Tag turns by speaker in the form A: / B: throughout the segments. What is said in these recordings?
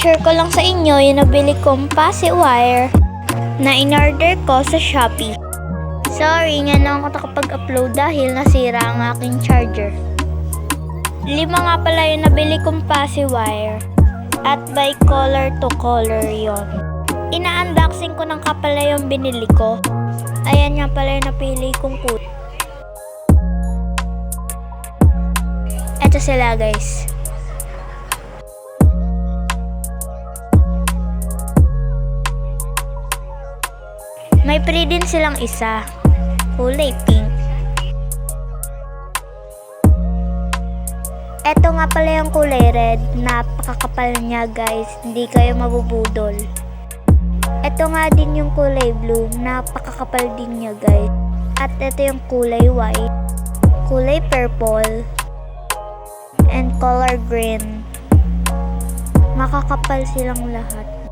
A: I-share ko lang sa inyo yung nabili kong pacifier na in-order ko sa Shopee. Sorry, nga lang ako nakapag-upload dahil nasira ang aking charger. 5 nga pala yung nabili kong pacifier at by color to color yon. Ina-unboxing ko ng kapala yung binili ko. Ayan nga pala yung napili kong kulay. Eto sila guys. May free din silang isa. Kulay pink. Eto nga pala yung kulay red. Napakakapal niya guys. Hindi kayo mabubudol. Eto nga din yung kulay blue. Napakakapal din niya guys. At eto yung kulay white. Kulay purple. And color green. Makakapal silang lahat.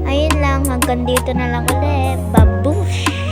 A: Ayun lang, hanggang dito na lang ulit. Babush!